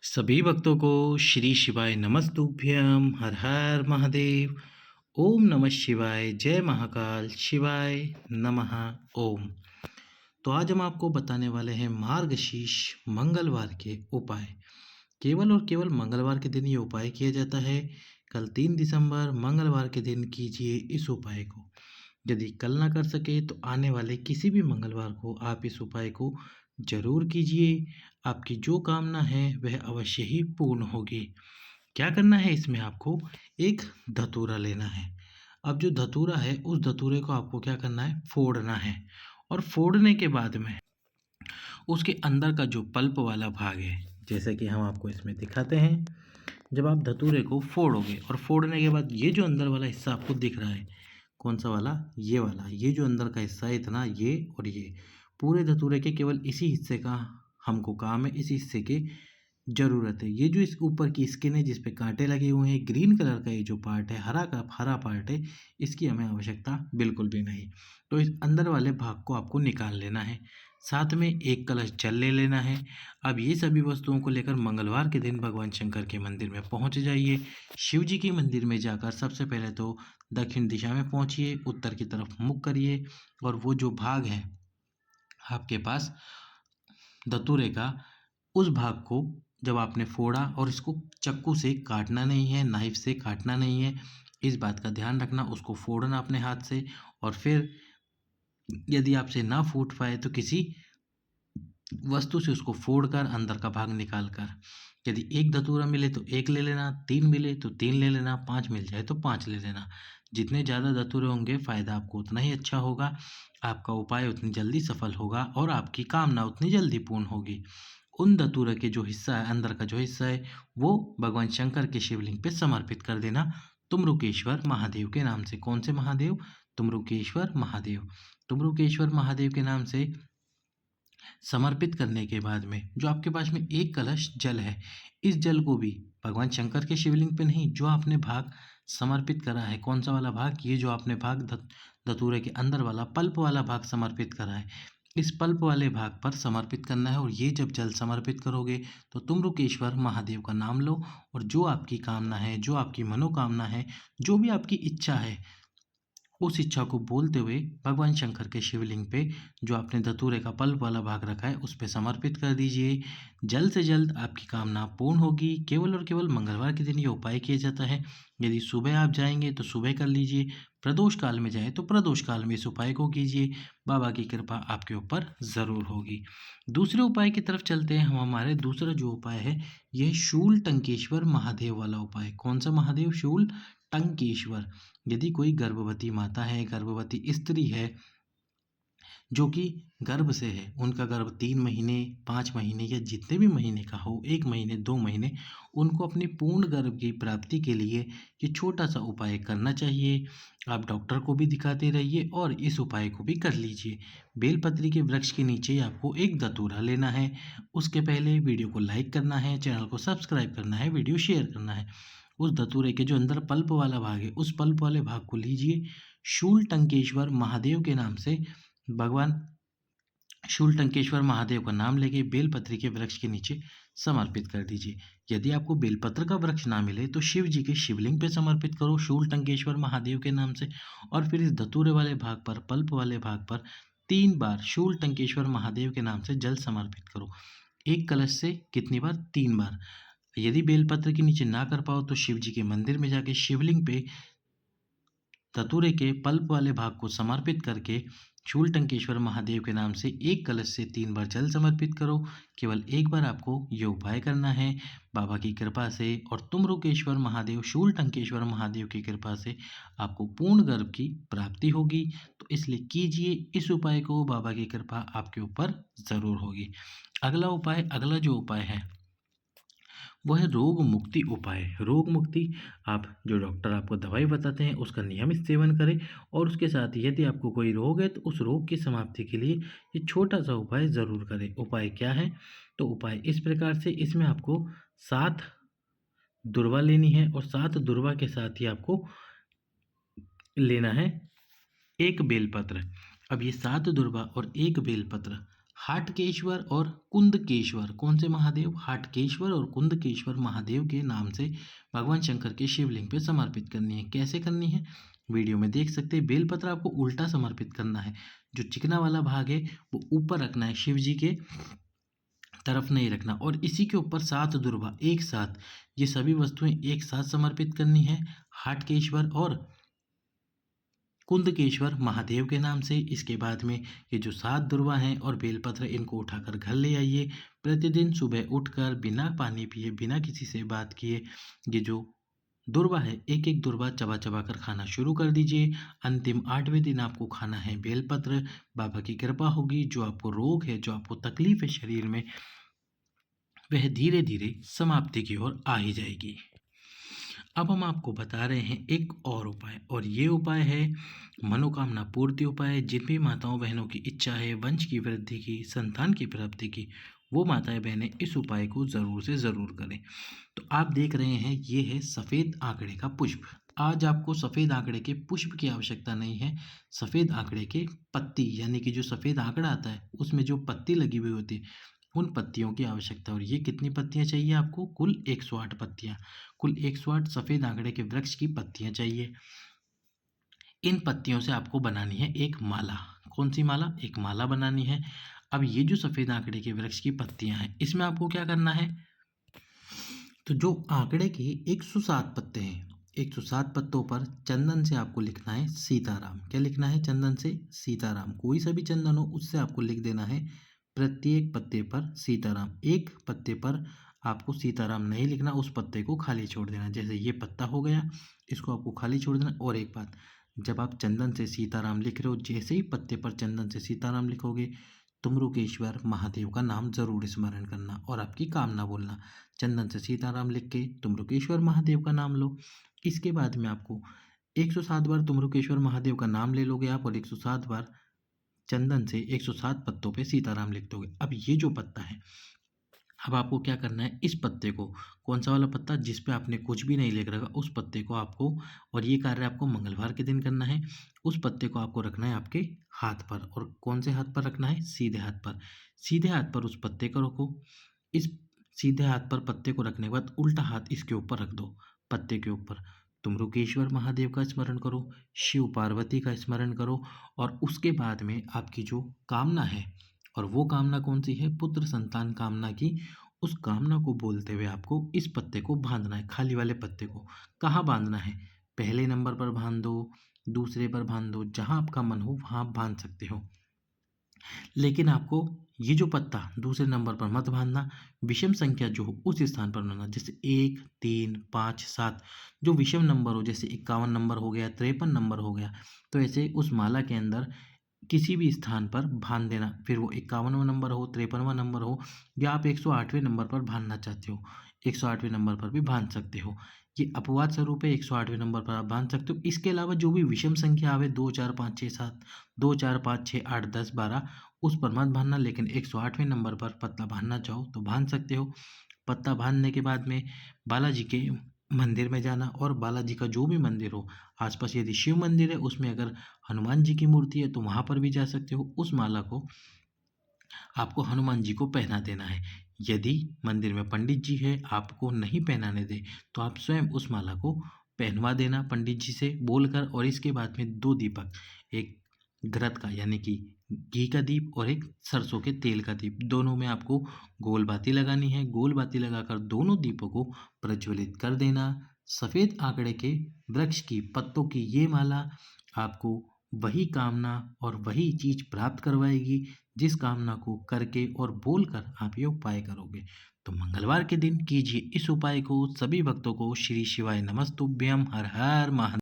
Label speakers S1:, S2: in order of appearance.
S1: सभी भक्तों को श्री शिवाय नमस्तुभ्यम हर हर महादेव। ओम नमः शिवाय, जय महाकाल, शिवाय नमः। ओम। तो आज हम आपको बताने वाले हैं मार्गशीर्ष मंगलवार के उपाय। केवल और केवल मंगलवार के दिन ये उपाय किया जाता है। कल 3 दिसंबर मंगलवार के दिन कीजिए इस उपाय को। यदि कल ना कर सके तो आने वाले किसी भी मंगलवार को आप इस उपाय को जरूर कीजिए। आपकी जो कामना है वह अवश्य ही पूर्ण होगी। क्या करना है इसमें आपको एक धतूरा लेना है। अब जो धतूरा है उस धतूरे को आपको क्या करना है, फोड़ना है। और फोड़ने के बाद में उसके अंदर का जो पल्प वाला भाग है, जैसे कि हम आपको इसमें दिखाते हैं। जब आप धतूरे को फोड़ोगे और फोड़ने के बाद ये जो अंदर वाला हिस्सा आपको दिख रहा है, कौन सा वाला, ये वाला, ये जो अंदर का हिस्सा है इतना, ये और ये पूरे धतूरे के केवल इसी हिस्से का हमको काम है, इसी हिस्से की ज़रूरत है। ये जो इस ऊपर की स्किन है जिस पे कांटे लगे हुए हैं, ग्रीन कलर का ये जो पार्ट है, हरा पार्ट है, इसकी हमें आवश्यकता बिल्कुल भी नहीं। तो इस अंदर वाले भाग को आपको निकाल लेना है। साथ में एक कलश जल ले लेना है। अब ये सभी वस्तुओं को लेकर मंगलवार के दिन भगवान शंकर के मंदिर में पहुंच जाइए। शिव जी के मंदिर में जाकर सबसे पहले तो दक्षिण दिशा में पहुंचिए, उत्तर की तरफ मुख करिए और वो जो भाग है आपके पास धतूरे का, उस भाग को जब आपने फोड़ा, और इसको चाकू से काटना नहीं है, नाइफ से काटना नहीं है, इस बात का ध्यान रखना। उसको फोड़ना अपने हाथ से, और फिर यदि आपसे ना फूट पाए तो किसी वस्तु से उसको फोड़कर अंदर का भाग निकाल कर, यदि एक धतूरा मिले तो एक ले लेना, 3 मिले तो 3 ले लेना, 5 मिल जाए तो 5 ले लेना। जितने ज़्यादा धतूरे होंगे फ़ायदा आपको उतना ही अच्छा होगा, आपका उपाय उतनी जल्दी सफल होगा और आपकी कामना उतनी जल्दी पूर्ण होगी। उन धतूरे के जो हिस्सा है, अंदर का जो हिस्सा है, वो भगवान शंकर के शिवलिंग पे समर्पित कर देना, तुमरुकेश्वर महादेव के नाम से। कौन से महादेव? तुमरुकेश्वर महादेव। तुमरुकेश्वर महादेव के नाम से समर्पित करने के बाद में जो आपके पास में एक कलश जल है, इस जल को भी भगवान शंकर के शिवलिंग पे नहीं, जो आपने भाग समर्पित करा है, कौन सा वाला भाग, ये जो आपने भाग धतूरे के अंदर वाला पल्प वाला भाग समर्पित करा है, इस पल्प वाले भाग पर समर्पित करना है। और ये जब जल समर्पित करोगे तो तुमरुकेश्वर महादेव का नाम लो, और जो आपकी कामना है, जो आपकी मनोकामना है, जो भी आपकी इच्छा है, उस इच्छा को बोलते हुए भगवान शंकर के शिवलिंग पे जो आपने धतूरे का पल्प वाला भाग रखा है उस पे समर्पित कर दीजिए। जल्द से जल्द आपकी कामना पूर्ण होगी। केवल और केवल मंगलवार के दिन ये उपाय किया जाता है। यदि सुबह आप जाएंगे तो सुबह कर लीजिए, प्रदोष काल में जाए तो प्रदोष काल में इस उपाय को कीजिए। बाबा की कृपा आपके ऊपर ज़रूर होगी। दूसरे उपाय की तरफ चलते हैं हम। हमारे दूसरा जो उपाय है यह शूल टंकेश्वर महादेव वाला उपाय। कौन सा महादेव? शूल टंकेश्वर। यदि कोई गर्भवती माता है, गर्भवती स्त्री है, जो कि गर्भ से है, उनका गर्भ 3 महीने, 5 महीने या जितने भी महीने का हो, 1 महीने, 2 महीने, उनको अपनी पूर्ण गर्भ की प्राप्ति के लिए ये छोटा सा उपाय करना चाहिए। आप डॉक्टर को भी दिखाते रहिए और इस उपाय को भी कर लीजिए। बेलपत्री के वृक्ष के नीचे आपको एक धतूरा लेना है। उसके पहले वीडियो को लाइक करना है, चैनल को सब्सक्राइब करना है, वीडियो शेयर करना है। उस धतूरे के जो अंदर पल्प वाला भाग है, उस पल्प वाले भाग को लीजिए। शूल टंकेश्वर महादेव के नाम से भगवान शूल टंकेश्वर महादेव का नाम लेके बेलपत्री के वृक्ष के नीचे समर्पित कर दीजिए। यदि आपको बेलपत्र का वृक्ष ना मिले तो शिव जी के शिवलिंग पे समर्पित करो शूल टंकेश्वर महादेव के नाम से, और फिर इस धतूरे वाले भाग पर, पल्प वाले भाग पर 3 बार शूल टंकेश्वर महादेव के नाम से जल समर्पित करो। एक कलश से कितनी बार? 3 बार। यदि बेलपत्र के नीचे ना कर पाओ तो शिव जी के मंदिर में जाके शिवलिंग पे धतूरे के पल्प वाले भाग को समर्पित करके शूल टंकेश्वर महादेव के नाम से एक कलश से 3 बार जल समर्पित करो। केवल एक बार आपको ये उपाय करना है। बाबा की कृपा से और तुमरुकेश्वर महादेव, शूल टंकेश्वर महादेव की कृपा से आपको पूर्ण गर्भ की प्राप्ति होगी। तो इसलिए कीजिए इस उपाय को, बाबा की कृपा आपके ऊपर ज़रूर होगी। अगला जो उपाय है वो है रोग मुक्ति उपाय। रोग मुक्ति, आप जो डॉक्टर आपको दवाई बताते हैं उसका नियमित सेवन करें, और उसके साथ यदि आपको कोई रोग है तो उस रोग की समाप्ति के लिए ये छोटा सा उपाय ज़रूर करें। उपाय क्या है? तो उपाय इस प्रकार से, इसमें आपको 7 दुर्वा लेनी है, और 7 दुर्वा के साथ ही आपको लेना है एक बेलपत्र। अब ये 7 दुर्वा और एक बेलपत्र हाटकेश्वर और कुंदकेश्वर, कौन से महादेव? हाटकेश्वर और कुंदकेश्वर महादेव के नाम से भगवान शंकर के शिवलिंग पे समर्पित करनी है। कैसे करनी है वीडियो में देख सकते हैं। बेलपत्र आपको उल्टा समर्पित करना है, जो चिकना वाला भाग है वो ऊपर रखना है, शिव जी के तरफ नहीं रखना, और इसी के ऊपर 7 दुर्वा एक साथ, ये सभी वस्तुएं एक साथ समर्पित करनी है हाटकेश्वर और कुंदकेश्वर महादेव के नाम से। इसके बाद में ये जो 7 दुर्वा हैं और बेलपत्र, इनको उठाकर घर ले आइए। प्रतिदिन सुबह उठकर बिना पानी पिए, बिना किसी से बात किए, ये जो दुर्वा है एक एक दुर्वा चबा चबा कर खाना शुरू कर दीजिए। अंतिम 8वें दिन आपको खाना है बेलपत्र। बाबा की कृपा होगी, जो आपको रोग है, जो आपको तकलीफ है शरीर में, वह धीरे धीरे समाप्ति की ओर आ ही जाएगी। अब हम आपको बता रहे हैं एक और उपाय, और ये उपाय है मनोकामना पूर्ति उपाय। जिन भी माताओं बहनों की इच्छा है वंश की वृद्धि की, संतान की प्राप्ति की, वो माताएं बहनें इस उपाय को ज़रूर से ज़रूर करें। तो आप देख रहे हैं ये है सफ़ेद आंकड़े का पुष्प। आज आपको सफ़ेद आंकड़े के पुष्प की आवश्यकता नहीं है, सफ़ेद आंकड़े के पत्ती, यानी कि जो सफ़ेद आंकड़ा आता है उसमें जो पत्ती लगी हुई होती है, उन पत्तियों की आवश्यकता। और ये कितनी पत्तियां चाहिए आपको? कुल 108 पत्तियां, कुल 108 सफ़ेद आंकड़े के वृक्ष की पत्तियां चाहिए। इन पत्तियों से आपको बनानी है एक माला। कौन सी माला? एक माला बनानी है। अब ये जो सफ़ेद आंकड़े के वृक्ष की पत्तियां हैं, इसमें आपको क्या करना है? तो जो आंकड़े के 107 पत्ते हैं, 107 पत्तों पर चंदन से आपको लिखना है सीताराम। क्या लिखना है? चंदन से सीताराम। कोई सा भी चंदन हो उससे आपको लिख देना है प्रत्येक पत्ते पर सीताराम। एक पत्ते पर आपको सीताराम नहीं लिखना, उस पत्ते को खाली छोड़ देना। जैसे ये पत्ता हो गया, इसको आपको खाली छोड़ देना। और एक बात, जब आप चंदन से सीताराम लिख रहे हो, जैसे ही पत्ते पर चंदन से सीताराम लिखोगे, तुमरुकेश्वर महादेव का नाम जरूर स्मरण करना और आपकी कामना बोलना। चंदन से सीताराम लिख के तुमरुकेश्वर महादेव का नाम लो। इसके बाद में आपको 107 बार तुमरुकेश्वर महादेव का नाम ले लोगे आप, और 107 बार चंदन से 107 पत्तों पे सीताराम लिख दोगे। अब ये जो पत्ता है, अब आपको क्या करना है? इस पत्ते को, कौन सा वाला पत्ता जिस पे आपने कुछ भी नहीं लिख रखा, उस पत्ते को आपको, और ये कार्य आपको मंगलवार के दिन करना है, उस पत्ते को आपको रखना है आपके हाथ पर। और कौन से हाथ पर रखना है? सीधे हाथ पर। सीधे हाथ पर उस पत्ते को रखो। इस सीधे हाथ पर पत्ते को रखने के बाद उल्टा हाथ इसके ऊपर रख दो, पत्ते के ऊपर। तुम रुकेश्वर महादेव का स्मरण करो, शिव पार्वती का स्मरण करो, और उसके बाद में आपकी जो कामना है, और वो कामना कौन सी है? पुत्र संतान कामना की। उस कामना को बोलते हुए आपको इस पत्ते को बांधना है, खाली वाले पत्ते को। कहाँ बांधना है? पहले नंबर पर बांध दो, दूसरे पर बांध दो, जहाँ आपका मन हो वहाँ आप बांध सकते हो। लेकिन आपको ये जो पत्ता दूसरे नंबर पर मत बांधना, विषम संख्या जो हो उस स्थान पर बांधना। जैसे 1, 3, 5, 7 जो विषम नंबर हो, जैसे 51 नंबर हो गया, 53 नंबर हो गया, तो ऐसे उस माला के अंदर किसी भी स्थान पर बांध देना। फिर वो 51वां नंबर हो, 53वां नंबर हो, या आप 108वें नंबर पर बांधना चाहते हो, 108वें नंबर पर भी बांध सकते हो। ये अपवाद स्वरूप है, 108वें नंबर पर आप बांध सकते हो। इसके अलावा जो भी विषम संख्या आवे, 2, 4, 5, 6, 7, 2, 4, 5, 6, 8, 10, 12, उस पर मत बांधना। लेकिन 108वें नंबर पर पत्ता बांधना चाहो तो बांध सकते हो। पत्ता बांधने के बाद में बालाजी के मंदिर में जाना, और बालाजी का जो भी मंदिर हो आसपास, यदि शिव मंदिर है उसमें अगर हनुमान जी की मूर्ति है तो वहाँ पर भी जा सकते हो। उस माला को आपको हनुमान जी को पहना देना है। यदि मंदिर में पंडित जी है, आपको नहीं पहनाने दे, तो आप स्वयं उस माला को पहनवा देना पंडित जी से बोलकर। और इसके बाद में 2 दीपक, एक घृत का यानी कि घी का दीप, और एक सरसों के तेल का दीप, दोनों में आपको गोल बाती लगानी है। गोल बाती लगाकर दोनों दीपों को प्रज्वलित कर देना। सफ़ेद आंकड़े के वृक्ष की पत्तों की ये माला आपको वही कामना और वही चीज प्राप्त करवाएगी जिस कामना को करके और बोलकर आप ये उपाय करोगे। तो मंगलवार के दिन कीजिए इस उपाय को। सभी भक्तों को श्री शिवाय नमस्तुभ्यम। हर हर महादेव।